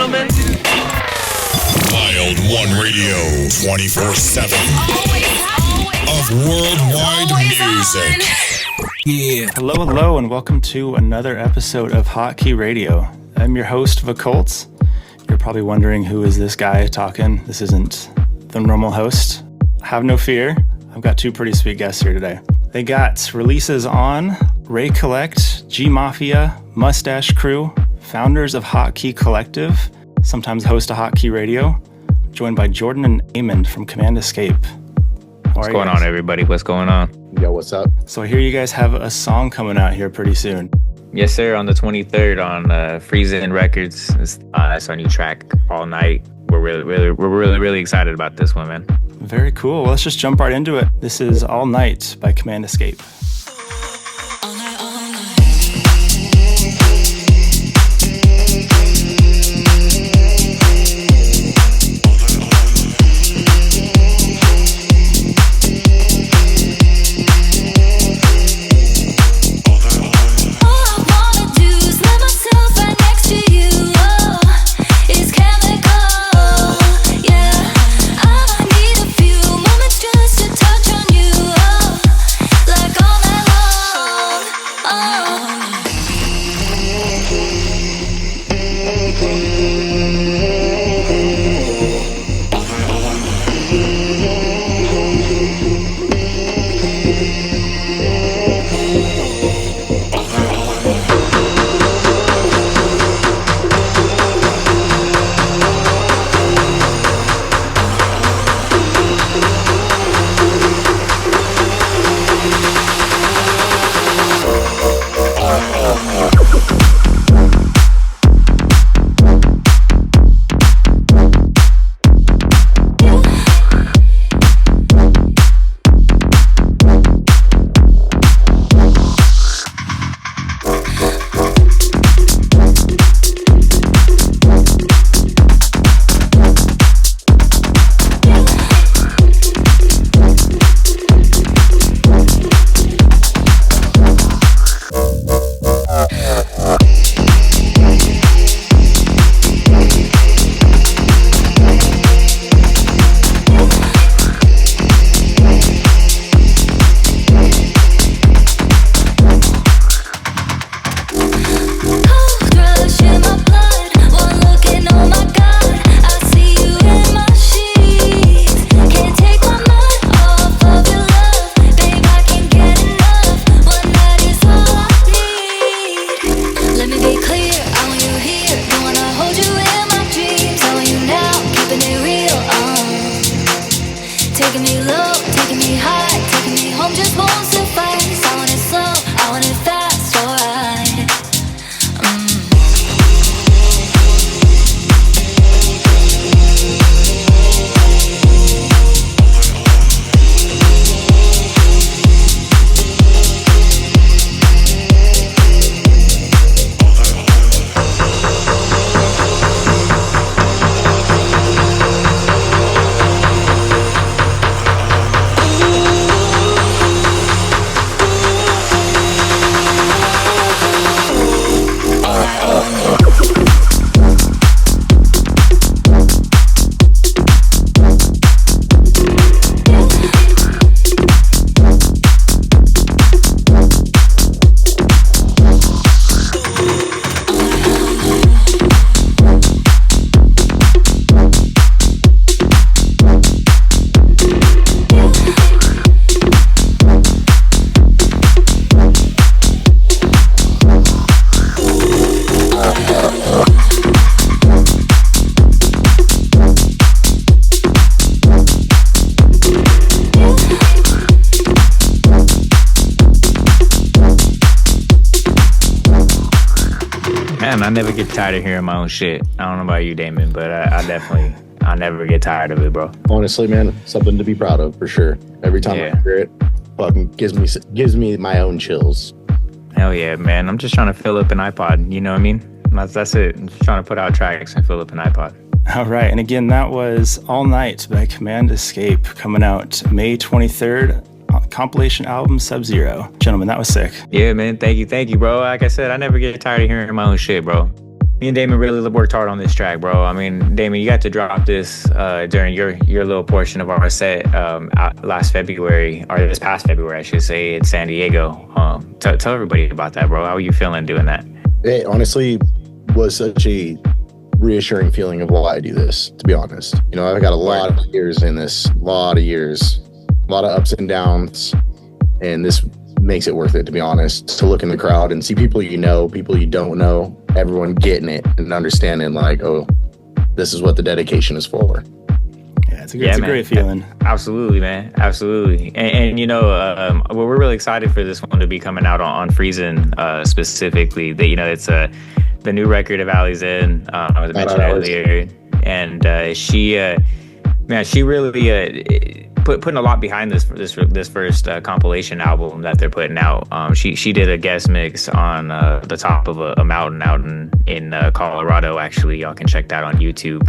gentlemen. Wild One Radio 24/7 of worldwide music. Yeah. Hello, and welcome to another episode of Hotkey Radio. I'm your host, Vacult. You're probably wondering, who is this guy talking? This isn't the normal host. Have no fear. I've got two pretty sweet guests here today. They got releases on Ray Collect, G Mafia, Mustache Crew, founders of Hotkey Collective, sometimes host of Hotkey Radio, joined by Jordan and Eamon from CmdEsc. What's going on, everybody? What's going on? Yo, what's up? So I hear you guys have a song coming out here pretty soon. Yes, sir. On the 23rd on Freezing Records. It's our new track, All Night. We're really excited about this one, man. Very cool. Well, let's just jump right into it. This is All Night by CmdEsc. I never get tired of hearing my own shit. I don't know about you, Damon, but I never get tired of it, bro. Honestly, man, something to be proud of for sure. Every time I hear it, fucking gives me my own chills. Hell yeah, man. I'm just trying to fill up an iPod. You know what I mean? That's it. I'm just trying to put out tracks and fill up an iPod. All right. And again, that was All Night by CmdEsc, coming out May 23rd. Compilation album Sub-Zero. Gentlemen, that was sick. Yeah, man. Thank you, bro. Like I said, I never get tired of hearing my own shit, bro. Me and Damon really worked hard on this track, bro. I mean, Damon, you got to drop this during your little portion of our set last February, or this past February, I should say, in San Diego. Tell everybody about that, bro. How are you feeling doing that? It honestly was such a reassuring feeling of why I do this, to be honest. You know, I've got a lot of years in this, a lot of ups and downs, and this makes it worth it, to be honest, to look in the crowd and see people you know, people you don't know, everyone getting it and understanding like, oh, this is what the dedication is for. Yeah, it's a great feeling. Absolutely, man. Absolutely. And you know, we're really excited for this one to be coming out on Friesen specifically. That, you know, it's the new record of Ali's in, as I mentioned earlier. And she really putting a lot behind this first compilation album that they're putting out. She did a guest mix on the top of a mountain out in Colorado. Actually, y'all can check that on YouTube.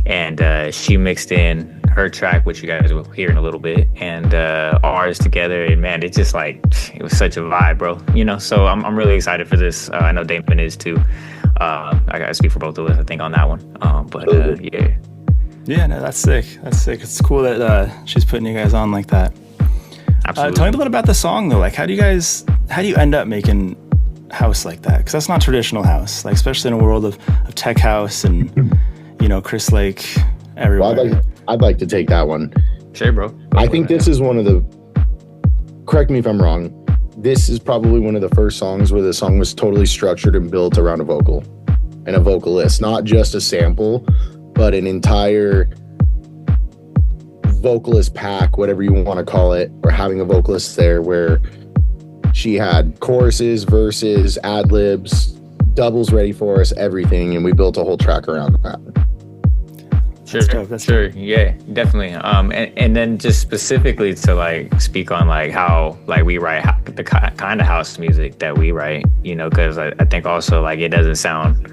And she mixed in her track, which you guys will hear in a little bit, and ours together. And man, it just like, it was such a vibe, bro. You know, so I'm really excited for this. I know Damon is too. I gotta speak for both of us, I think, on that one. Yeah. Yeah, no, that's sick. It's cool that she's putting you guys on like that. Absolutely. Tell me a little about the song though. Like, how do you end up making house like that? Because that's not traditional house, like especially in a world of tech house and you know, Chris Lake everywhere. Well, I'd like to take that one. Sure, bro. I think this is one of the, correct me if I'm wrong, this is probably one of the first songs where the song was totally structured and built around a vocal and a vocalist, not just a sample, but an entire vocalist pack, whatever you want to call it, or having a vocalist there where she had choruses, verses, ad-libs, doubles ready for us, everything, and we built a whole track around that. Sure. Yeah, definitely. And then just specifically to like speak on like how like we write the kind of house music that we write, you know, because I think also like it doesn't sound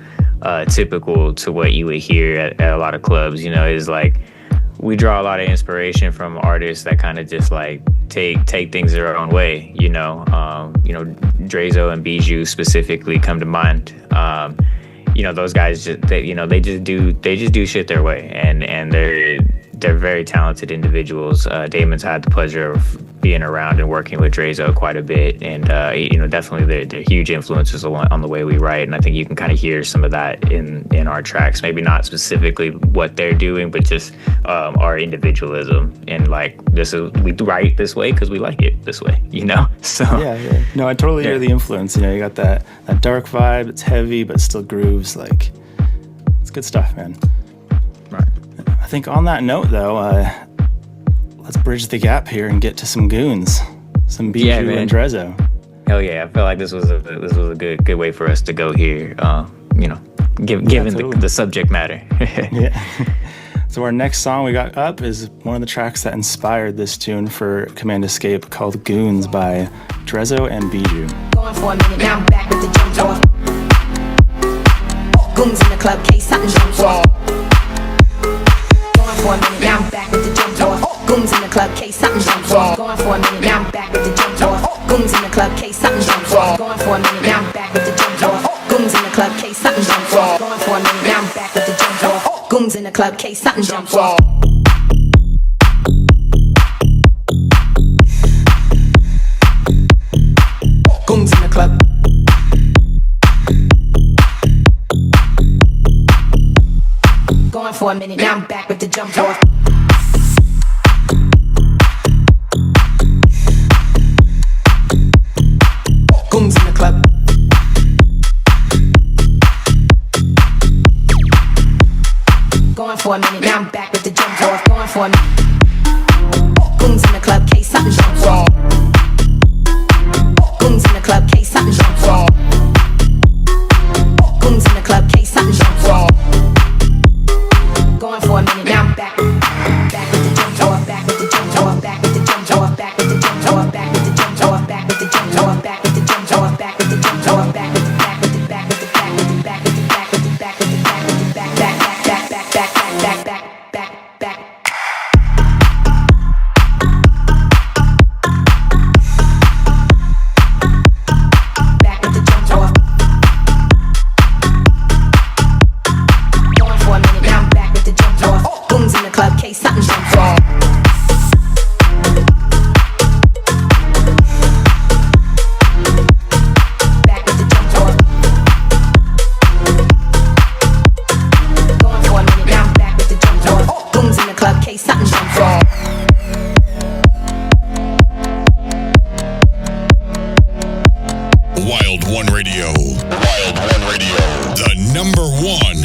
typical to what you would hear at a lot of clubs. You know, is like we draw a lot of inspiration from artists that kind of just like take things their own way. You know, Drezo and Bijou specifically come to mind. You know, those guys they just do shit their way, and they're very talented individuals. Damon's had the pleasure of being around and working with Drezo quite a bit, and definitely they're huge influences on the way we write, and I think you can kind of hear some of that in our tracks. Maybe not specifically what they're doing, but just our individualism, and like we write this way because we like it this way, you know. So yeah. No, I totally hear the influence. You know, you got that dark vibe. It's heavy but still grooves. Like, it's good stuff, man. Right. I think on that note, though, let's bridge the gap here and get to some goons, some Bijou and Drezo. Hell yeah! I feel like this was a good way for us to go here. Given the subject matter. Yeah. So our next song we got up is one of the tracks that inspired this tune for CmdEsc, called "Goons" by Drezo and Bijou. Going for a minute, now I'm back with the jump off. Goons in the club, case something jumps off. Going for a minute, now I'm back with the jump off. Goons in the club, case something jumps off. Going for a minute, now I'm back with the jump off. Goons in the club, case something jumps off. Going for a minute, now I'm back with the jump off. Goons in the club, case something jumps off. Going for a minute, now I'm back with the jump off. Goons in the club, case something jumps off. Goons in the club. Going for a minute, now I'm back with the jump off. Goons in the club. Going for a minute, now I'm back with the jump off. Going for a minute. Goons in the club, case something jumps off. Goons in the club, case something jumps off. Goons in the club, case something jumps off. Going for a minute, now I'm back with the jump off, back with the jump off, back with the jump off, back with the jump off, back with the jump off, back with the jump off, back with the jump off, back with the jump off, back with the back with the back with the back with the back with the back with the back with the back with the back back back back back back back back back back. One Radio. Wild One Radio. The number one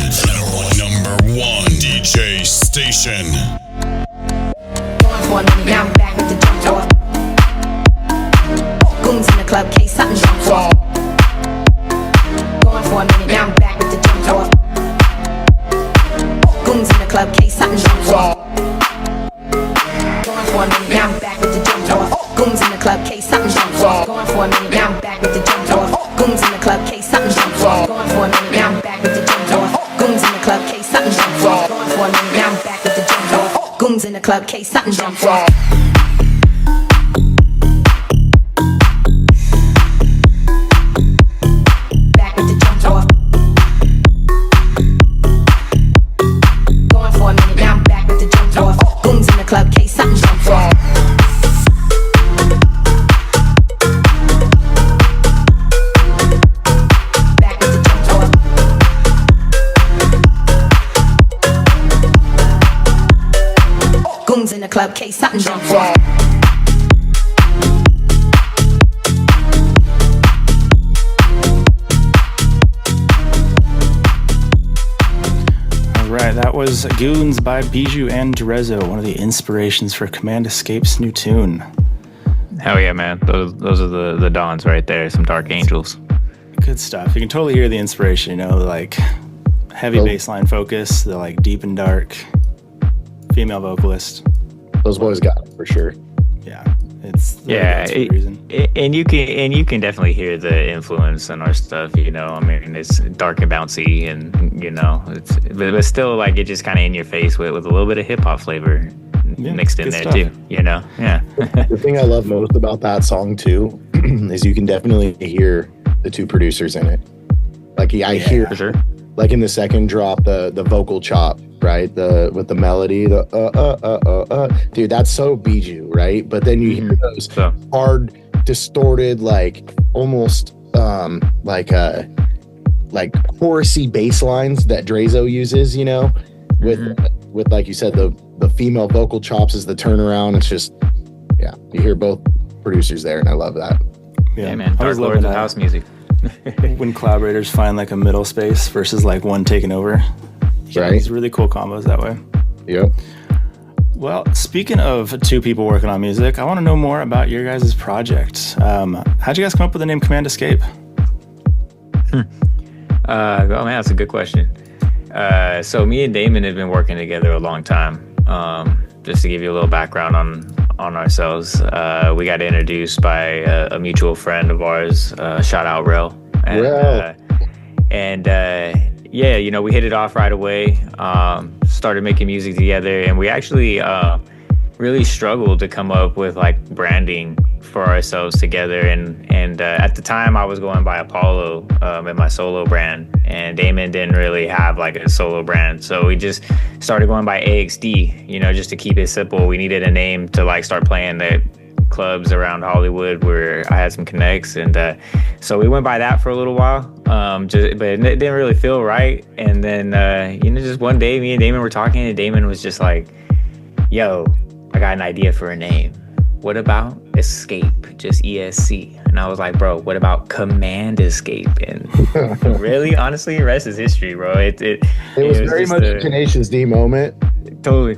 DJ station. Going for a minute, now I'm back with the jump off. Goons in the club, case something jump off. Going for a minute, now I'm back with the jump off. Goons in the club, case something jump off. Going for a minute, now I'm back with the jump off. Goons in the club, case something jump off. Going for a minute, now I'm back with the jump off. Goons in the club, case something jump off. Going for a minute, now I'm back with the jump off. Goons in the club, case something jump off. Going for a minute, now I'm back with the jump off. Goons in the club, case something jump off. Back with the jump off. Going for a minute, now I'm back with the jump off. Goons in the club, case something jump off. In the club, case something jump off. Alright, that was Goons by Bijou and Derezzo, one of the inspirations for CmdEsc's new tune. Hell yeah, man. Those are the dons right there, some dark angels. Good stuff. You can totally hear the inspiration, you know, like heavy bass line focus, the like deep and dark female vocalist. Those boys got it for sure. Yeah, it's the reason. And you can definitely hear the influence in our stuff. You know, I mean, it's dark and bouncy, and you know, but still like it just kind of in your face with a little bit of hip hop flavor mixed in there stuff. Too. You know, yeah. The thing I love most about that song too is you can definitely hear the two producers in it. Like I hear for sure. Like in the second drop, the vocal chop, right? With the melody, dude, that's so Bijou, right? But then you hear those hard, distorted, like almost like chorusy bass lines that Derezzo uses, you know, with like you said, the female vocal chops as the turnaround. It's just, yeah, you hear both producers there, and I love that. Yeah, man, Dark Lords of house music. When collaborators find like a middle space versus like one taking over. Yeah, right. It's really cool combos that way. Yep. Well, speaking of two people working on music, I want to know more about your guys' project. How'd you guys come up with the name CmdEsc? Oh man, that's a good question. So me and Damon have been working together a long time. Just to give you a little background on ourselves, we got introduced by a mutual friend of ours. Shout out Rel. And yeah, you know, we hit it off right away. Started making music together, and we actually really struggled to come up with like branding for ourselves together. And at the time, I was going by Apollo in my solo brand, and Damon didn't really have like a solo brand, so we just started going by AXD. You know, just to keep it simple. We needed a name to like start playing the clubs around Hollywood where I had some connects, and so we went by that for a little while. But it didn't really feel right. And then you know, just one day, me and Damon were talking, and Damon was just like, "Yo, I got an idea for a name. What about Escape, just ESC?" And I was like, "Bro, what about CmdEsc?" And really, honestly, the rest is history, bro. It was very much a Tenacious D moment. Totally.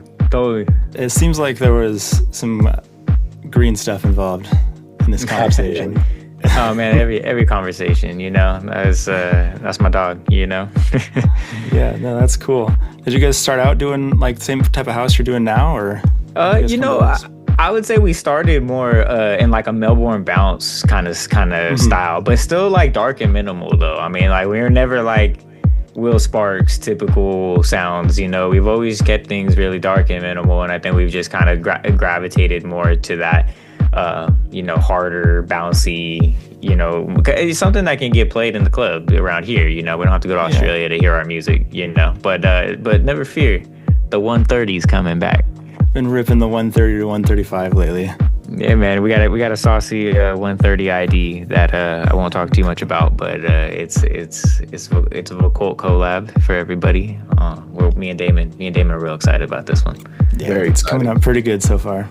It seems like there was some green stuff involved in this conversation. Oh man, every conversation, you know, that's my dog, you know. Yeah, no, that's cool. Did you guys start out doing like the same type of house you're doing now, or? You know, I would say we started more in like a Melbourne bounce kind of style, but still like dark and minimal though. I mean, like we were never like Will Sparks typical sounds, you know. We've always kept things really dark and minimal, and I think we've just kind of gravitated more to that, you know, harder, bouncy, you know, it's something that can get played in the club around here, you know. We don't have to go to Australia to hear our music, you know. But never fear, the 130's coming back. Been ripping the 130 to 135 lately. Yeah, man, we got a saucy 130 ID that I won't talk too much about, but it's a Vacult collab for everybody. Me and Damon are real excited about this one. Yeah, it's coming up pretty good so far.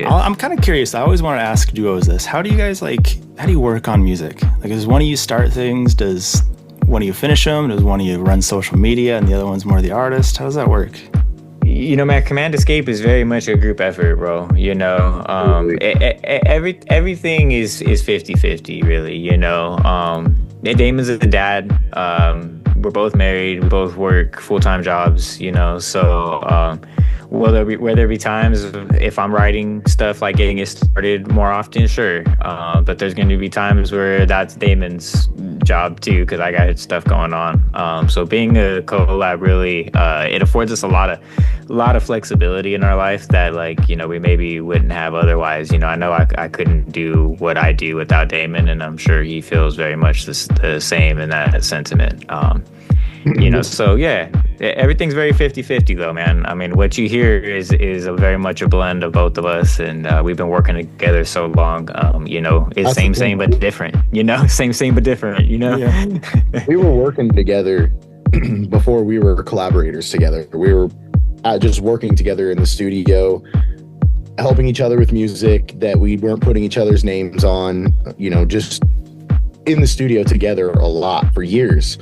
I'm kind of curious. I always want to ask duos this. How do you guys how do you work on music? Like, does one of you start things? Does one of you finish them? Does one of you run social media and the other one's more the artist? How does that work? Man, CmdEsc is very much a group effort, bro. Everything is 50-50, really. Damon's a dad. We're both married. We both work full-time jobs. So will there be times if I'm writing stuff like getting it started more often? Sure. But there's going to be times where that's Damon's job too, because I got stuff going on. So being a collab really it affords us a lot of flexibility in our life that we maybe wouldn't have otherwise. I know I couldn't do what I do without Damon, and I'm sure he feels very much the same in that sentiment. So yeah, everything's very 50-50 though, man. I mean, what you hear is a very much a blend of both of us, and we've been working together so long. It's same but different. Same but different. Yeah. We were working together before we were collaborators together. We were just working together in the studio, helping each other with music that we weren't putting each other's names on. Just in the studio together a lot for years.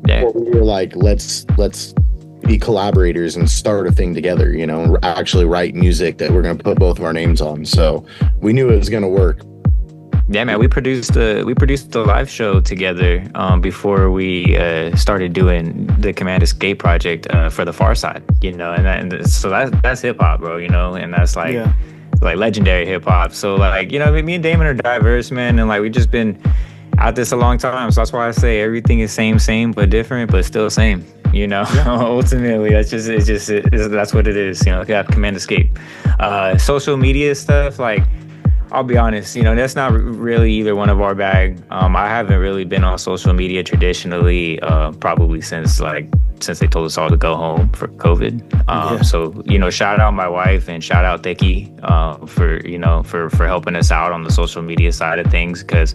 Yeah. We were like, let's be collaborators and start a thing together, and actually write music that we're going to put both of our names on. So we knew it was going to work. Yeah, man, we produced the live show together before we started doing the CmdEsc project for the Far Side, so that's hip hop, bro, and that's like legendary hip hop. So me and Damon are diverse, man, and we've just been out this a long time. So that's why I say everything is same but different, but still same. Ultimately that's that's what it is. Got CmdEsc. Social media stuff, I'll be honest, that's not really either one of our bag. I haven't really been on social media traditionally, probably since they told us all to go home for COVID. So, shout out my wife and shout out Thicky for helping us out on the social media side of things. Because,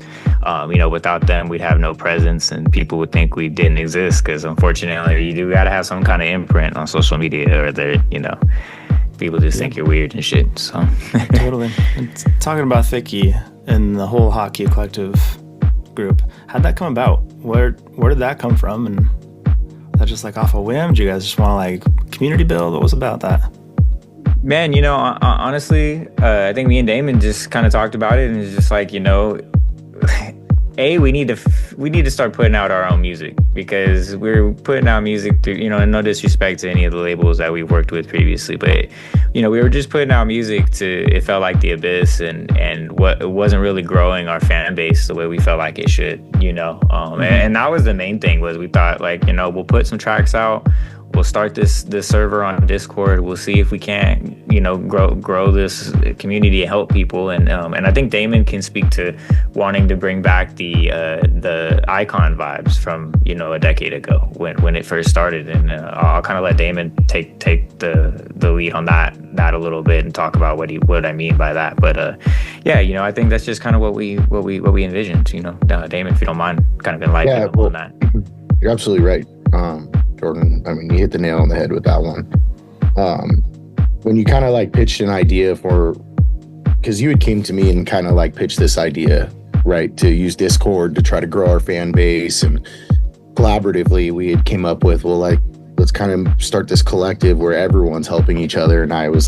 without them, we'd have no presence and people would think we didn't exist. Because unfortunately, you do got to have some kind of imprint on social media or people just think you're weird and shit. So totally. And talking about Thicky and the whole Hotkey Collective group, how'd that come about? Where did that come from? And was that just off a whim? Do you guys just want to community build? What was about that? Man, honestly, I think me and Damon just kind of talked about it, and it's just we need to start putting out our own music, because we're putting out music through, and no disrespect to any of the labels that we've worked with previously, but we were just putting out music it felt like the abyss, and what it wasn't really growing our fan base the way we felt like it should, and that was the main thing. Was we thought we'll put some tracks out. We'll start this server on Discord. We'll see if we can't, grow this community and help people. And I think Damon can speak to wanting to bring back the icon vibes from a decade ago when it first started. And I'll kind of let Damon take the lead on that a little bit and talk about what I mean by that. But I think that's just kind of what we envisioned. Damon, if you don't mind, kind of enlightening on that. You're absolutely right. Jordan, I mean, you hit the nail on the head with that one. When you kind of pitched an idea because you had came to me and kind of pitched this idea, right, to use Discord to try to grow our fan base, and collaboratively we had came up with, let's kind of start this collective where everyone's helping each other. And I was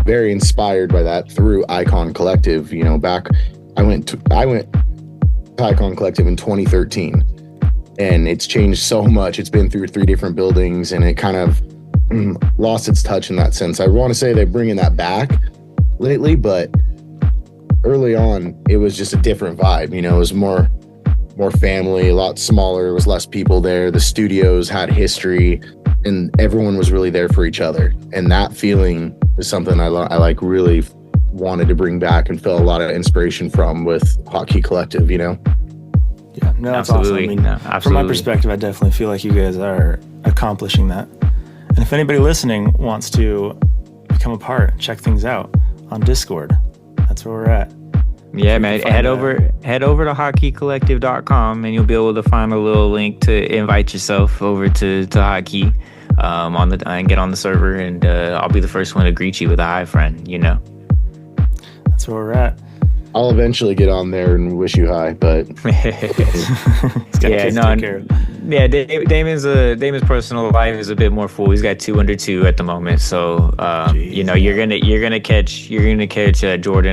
very inspired by that through Icon Collective. Back I went to Icon Collective in 2013. And it's changed so much. It's been through 3 different buildings, and it kind of lost its touch in that sense. I want to say they're bringing that back lately, but early on, it was just a different vibe. It was more family, a lot smaller. There was less people there. The studios had history, and everyone was really there for each other. And that feeling is something I really wanted to bring back and felt a lot of inspiration from with Hotkey Collective. Yeah, no, that's absolutely. awesome. I mean, from my perspective, I definitely feel like you guys are accomplishing that. And if anybody listening wants to become a part, check things out on Discord. That's where we're at. Yeah, man. Head over to hotkeycollective.com, and you'll be able to find a little link to invite yourself over to Hotkey and get on the server, and I'll be the first one to greet you with a hi, friend. That's where we're at. I'll eventually get on there and wish you hi, but He's got kids to take care of. Yeah, Damon's personal life is a bit more full. He's got 2 under 2 at the moment, so you know, you're gonna catch Jordan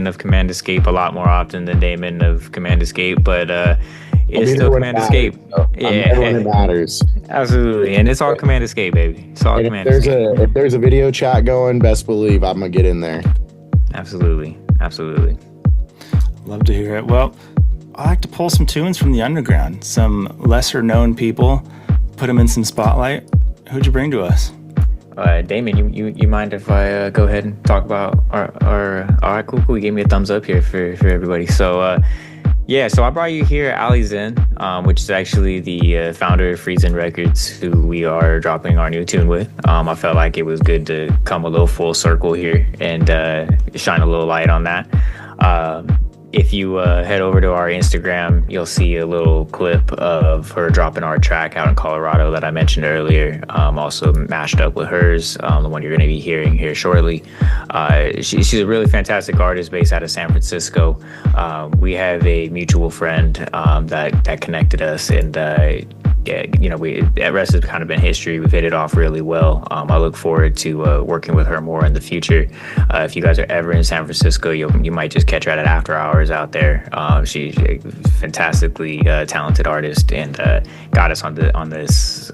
of CmdEsc a lot more often than Damon of CmdEsc, but it's still CmdEsc. So everyone it matters. Absolutely, and it's all CmdEsc, baby. It's all And CmdEsc. if there's a video chat going, best believe I'm gonna get in there. Absolutely. Love to hear it. Well, I like to pull some tunes from the underground, some lesser known people, put them in some spotlight. Who'd you bring to us? Damon, you mind if I go ahead and talk about our all right, cool. You gave me a thumbs up here for everybody. So so I brought you here Ali Zen, which is actually the founder of Friesen Records, who we are dropping our new tune with. I felt like it was good to come a little full circle here and shine a little light on that. If you head over to our Instagram, you'll see a little clip of her dropping our track out in Colorado that I mentioned earlier, also mashed up with hers, the one you're going to be hearing here shortly. She's a really fantastic artist based out of San Francisco. We have a mutual friend that connected us, and that rest has kind of been history. We've hit it off really well. I look forward to working with her more in the future. If you guys are ever in San Francisco, you might just catch her at after hours out there. She's a fantastically talented artist, and got us on this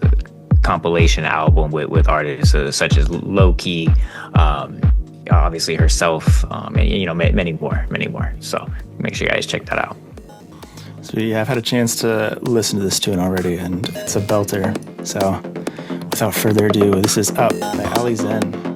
compilation album with artists such as Low Key, obviously herself, and many more. So make sure you guys check that out. So yeah, I've had a chance to listen to this tune already, and it's a belter. So without further ado, this is Up by Ali Zen.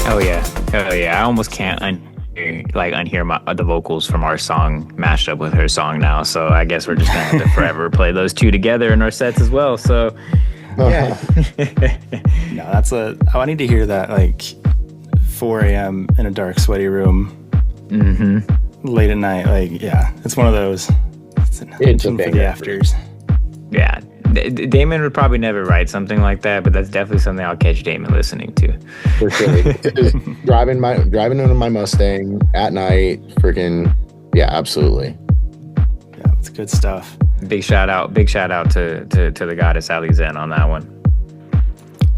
Hell yeah. Hell yeah. I almost can't unhear the vocals from our song mashed up with her song now. So I guess we're just gonna have to forever play those two together in our sets as well. So yeah. No, I need to hear that like 4 a.m. in a dark, sweaty room. Late at night. Like, yeah, it's one of those. It's a for the afters. Yeah. Damon would probably never write something like that, but that's definitely something I'll catch Damon listening to. For sure. driving into my Mustang at night, freaking, yeah, absolutely. Yeah, it's good stuff. Big shout out to the goddess Ali Zen on that one.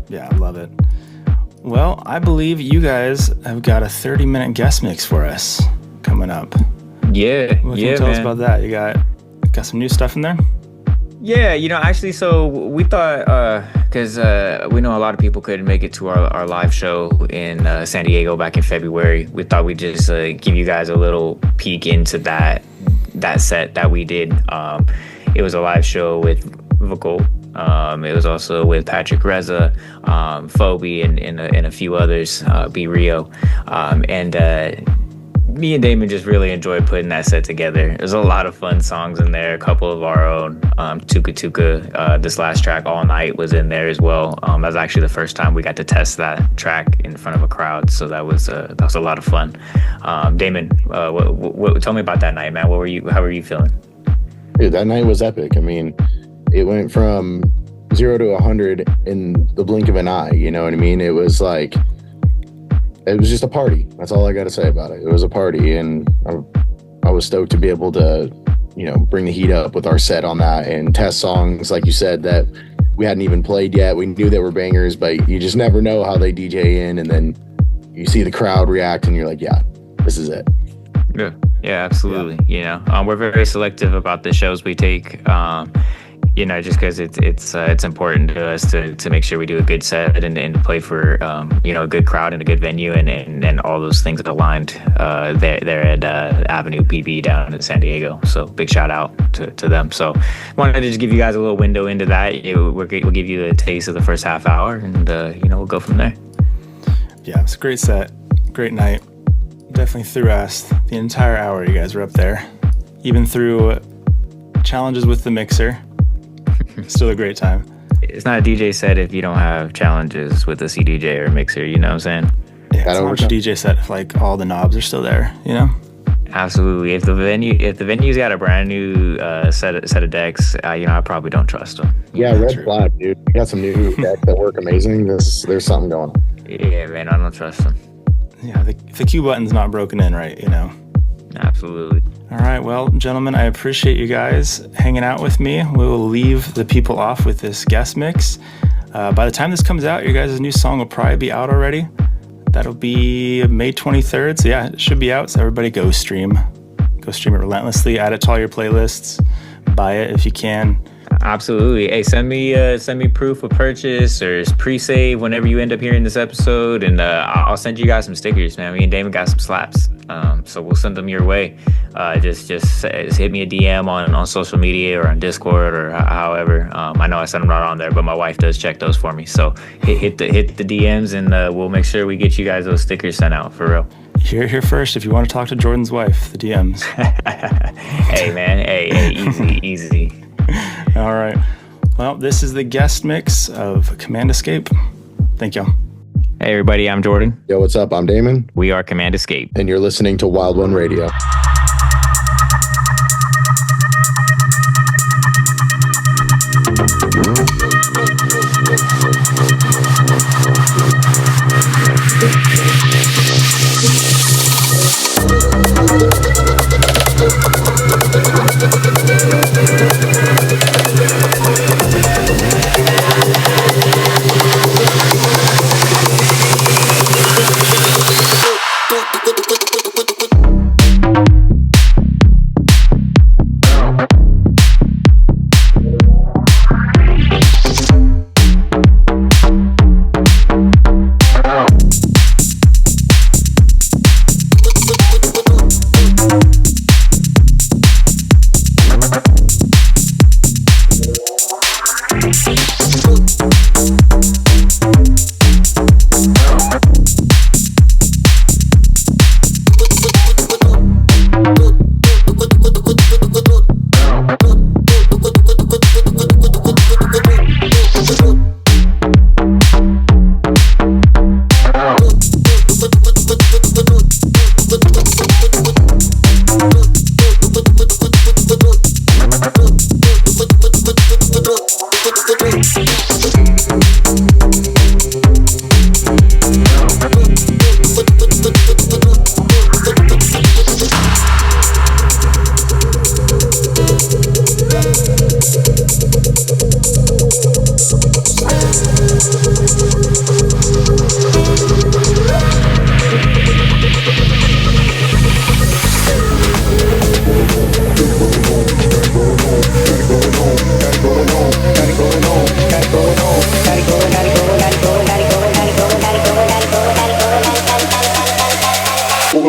Yeah, I love it. Well, I believe you guys have got a 30-minute guest mix for us coming up. Yeah, what can you tell us about that? You got some new stuff in there? Yeah, actually, so we thought, because we know a lot of people couldn't make it to our live show in San Diego back in February. We thought we'd just give you guys a little peek into that set that we did. It was a live show with Vacult. It was also with Patrick Reza, Phoebe, and a few others, B Rio. And me and Damon just really enjoyed putting that set together. There's a lot of fun songs in there, a couple of our own. Tuka Tuka, this last track, All Night, was in there as well. That was actually the first time we got to test that track in front of a crowd, so that was a lot of fun. Damon, tell me about that night, man. How were you feeling? Dude, that night was epic. I mean, it went from 0 to 100 in the blink of an eye. You know what I mean? It was like, it was just a party. That's all I got to say about it. It was a party, and I was stoked to be able to, bring the heat up with our set on that and test songs, like you said, that we hadn't even played yet. We knew they were bangers, but you just never know how they DJ in, and then you see the crowd react, and you're like, yeah, this is it. Yeah, absolutely. Yeah. We're very selective about the shows we take. Just because it's important to us to make sure we do a good set and to play for a good crowd and a good venue and all those things aligned there at Avenue PB down in San Diego. So big shout out to them. So wanted to just give you guys a little window into that. We'll give you a taste of the first half hour, and we'll go from there. Yeah, it's a great set, great night. Definitely threw ass the entire hour. You guys were up there, even through challenges with the mixer. Still a great time. It's not a DJ set if you don't have challenges with a CDJ or mixer, you know what I'm saying? Yeah, it's not a DJ set if like all the knobs are still there, Absolutely. If the venue's got a brand new set of decks, I probably don't trust them. Yeah, red flag, dude. You got some new decks that work amazing. There's something going on. Yeah, man, I don't trust them. Yeah, the Q button's not broken in right, Absolutely. All right, well, gentlemen, I appreciate you guys hanging out with me. We will leave the people off with this guest mix. By the time this comes out, your guys' new song will probably be out already. That'll be May 23rd. So yeah, it should be out. So everybody go stream it relentlessly. Add it to all your playlists. Buy it if you can. Absolutely. Hey, send me proof of purchase or pre-save whenever you end up hearing this episode, and I'll send you guys some stickers, man. Me and Damon got some slaps, so we'll send them your way. Just hit me a DM on social media or on Discord or however. I know I send them not on there, but my wife does check those for me. So hit the DMs, and we'll make sure we get you guys those stickers sent out for real. Here first. If you want to talk to Jordan's wife, the DMs. Hey man, hey, easy. All right. Well, this is the guest mix of CmdEsc. Thank y'all. Hey everybody, I'm Jordan. Yo, what's up? I'm Damon. We are CmdEsc. And you're listening to Wild One Radio.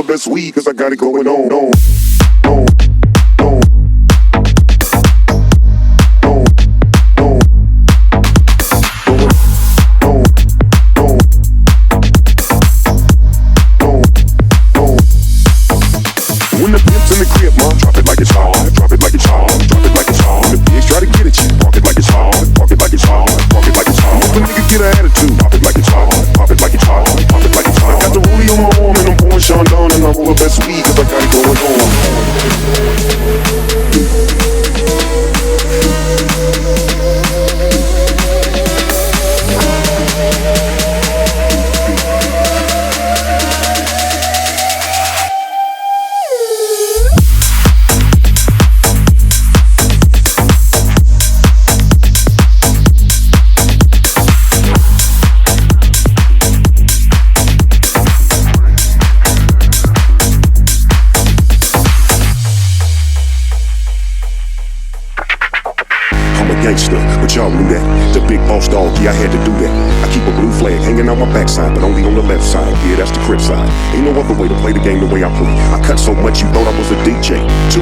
best weed, cause I got it going on. When the pimp's in the crib, mom, drop it like it's hard, drop it like it's hard, drop it like it's hard. When the pigs try to get at you, park it like it's hard, park it like it's hard, park it like it's hard. If a nigga get an attitude, pop it like it's hard, pop it like it's hard, pop it like it's hard. I got the rollie on my arm and I'm pouring Shangai and I roll the best weed cause I got it going on. Gangster, but y'all knew that. The big boss dog, yeah, I had to do that. I keep a blue flag hanging on my backside, but only on the left side. Yeah, that's the crib side. Ain't no other way to play the game the way I play. I cut so much you thought I was a DJ. 2,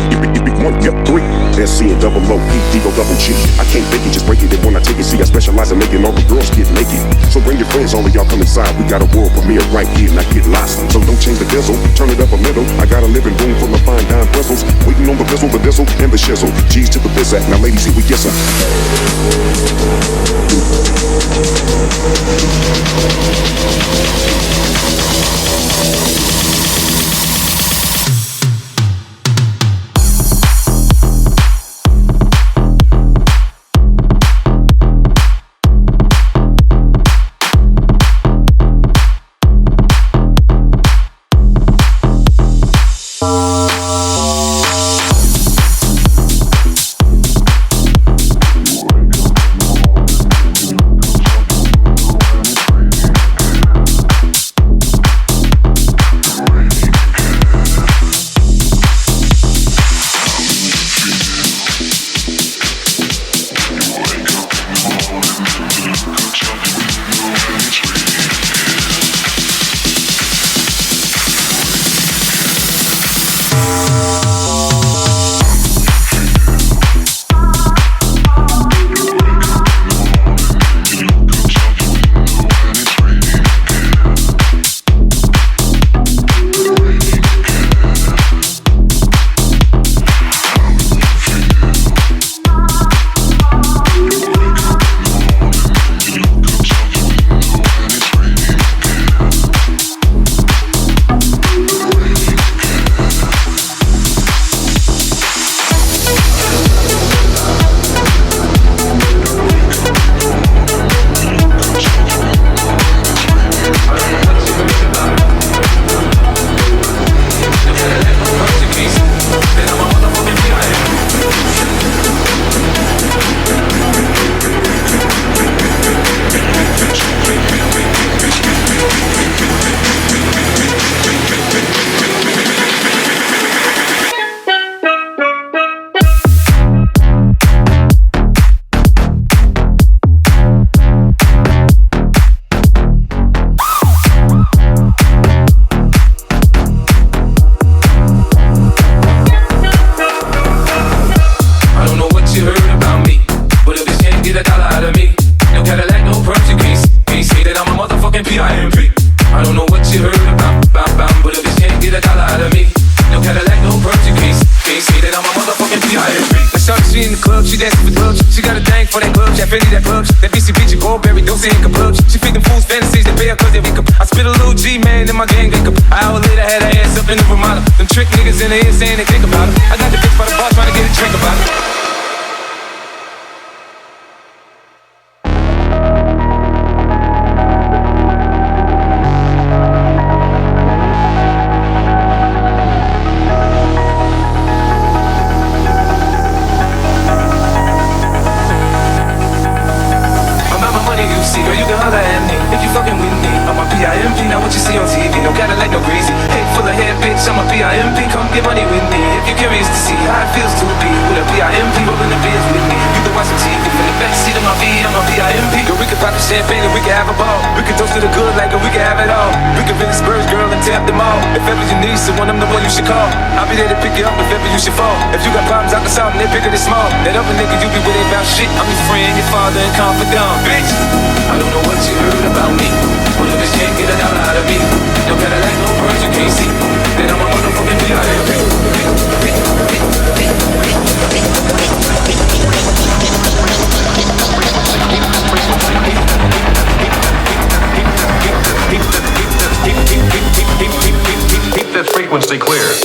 1, yep, 3. SC and double O, P, D, double G. I can't fake it, just break it. And when I take it, see, I specialize in making all the girls get naked. So bring your friends, all of y'all come inside. We got a world premiere right here, and I get lost. So don't change the diesel, turn it up a little. I got a living room full of fine dime bristles. Waiting on the bizzle, and the shizzle. G's to the bizac. Now, ladies, here we get some. She dancing with clubs. She got a thing for that club. That Fendi, that clubs. That BCBG, Goldberry, Dulce and clubs. She feed them fools fantasies. They pay her cause they wake up. I spit a little G, man, in my gang wake up. An hour later, had her ass up in the Ramada. Them trick niggas in the ear saying they think about her. I got the bitch by the bar trying to get a drink about it. Champagne and we can have a ball. We can toast to the good like we can have it all. We can Phillipsburg, girl, and tap them all. If ever you need someone, I'm the one you should call. I'll be there to pick you up if ever you should fall. If you got problems, I can solve them, they're bigger than small. That other nigga you be with ain't about shit. I'm your friend, your father, and confidant, bitch. I don't know what you heard about me. But if it's can't get it out of me. No Cadillac, no birds you can't see. Then I'm a motherfucking VIP. Keep this frequency clear.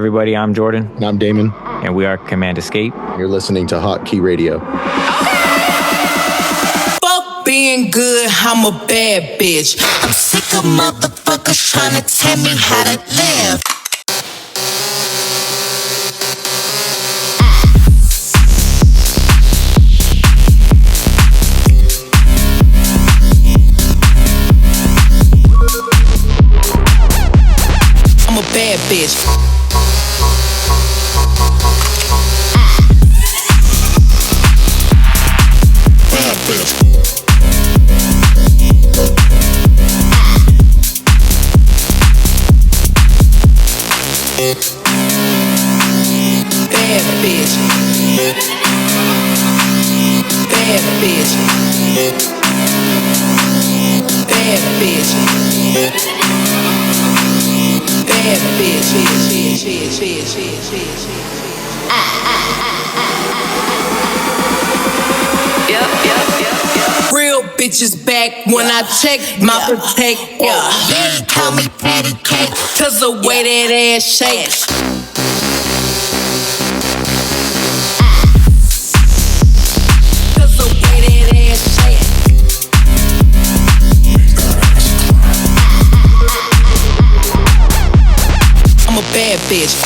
everybody. I'm Jordan. And I'm Damon. And we are CmdEsc. You're listening to Hotkey Radio. Fuck being good, I'm a bad bitch. I'm sick of motherfuckers trying to tell me how to live. I'm a bad bitch. Bad bitch. Bad bitch. Bad bitch. Bad bitch. Bad bitch. Real bitches back when I check my protect. They call me patty cake, cause the way that ass shakes. Cause the way that ass shakes. I'm a bad bitch.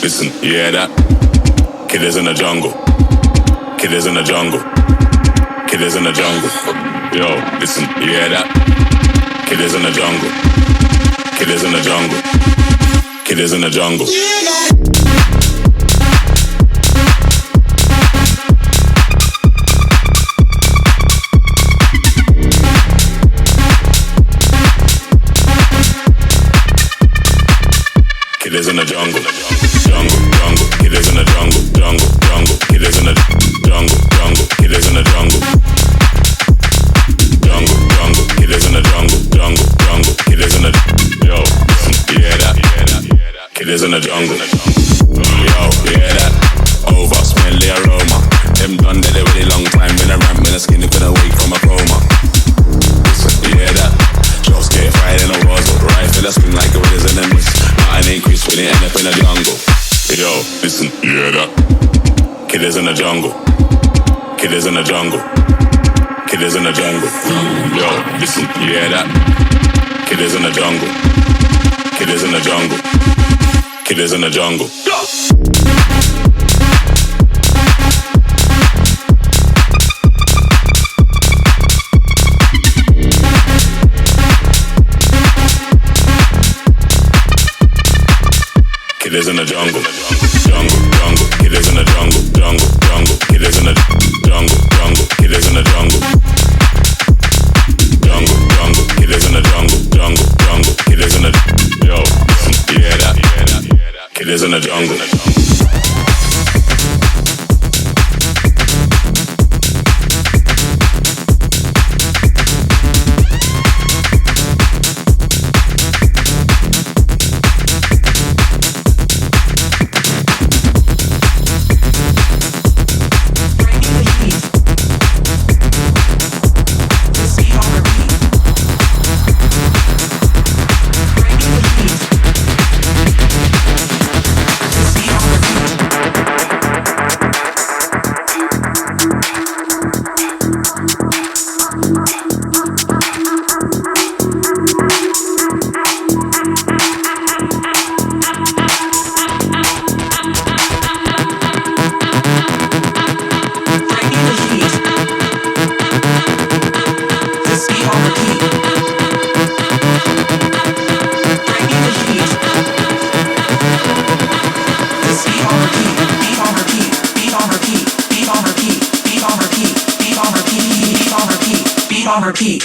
Listen, you hear that? Killers in the jungle. Killers in the jungle. Killers in the jungle. Yo, listen, you hear that? Killers in the jungle. Killers in the jungle. Killers in the jungle. Killers in the jungle. Jungle, jungle, killers in the jungle, jungle, jungle, killers in the jungle, jungle, killers in the jungle. Jungle, jungle, killers in the jungle, jungle, jungle, killers in the yo, listen, you hear that? Killers in the jungle. Yo, you hear that? Over, smell the aroma. Them done dead a really long time when I ramp when the skin couldn't wake from a coma. Listen, you hear that? Just get fried in a wazzle, rifle a spin like a razor and miss. Not an increase when it end up in the jungle. Yo, listen, you hear that? Killers in the jungle. Killers in the jungle. Killers in the jungle. Yo, listen, you hear that? Killers in the jungle. Killers in the jungle. Killers in the jungle. Killers in the jungle, jungle, jungle, killers in the jungle, jungle, jungle, killers in the jungle, jungle, killers in the jungle, jungle, jungle, killers in the jungle, jungle, jungle, killers in the yo, listen, you hear that? Killers in the jungle. on repeat.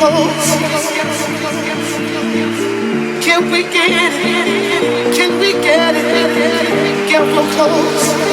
close? Can we get it? Can we get it? Get real close.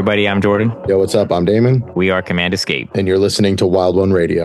everybody. I'm Jordan. Yo, what's up? I'm Damon. We are Command Escape. And you're listening to Wild One Radio.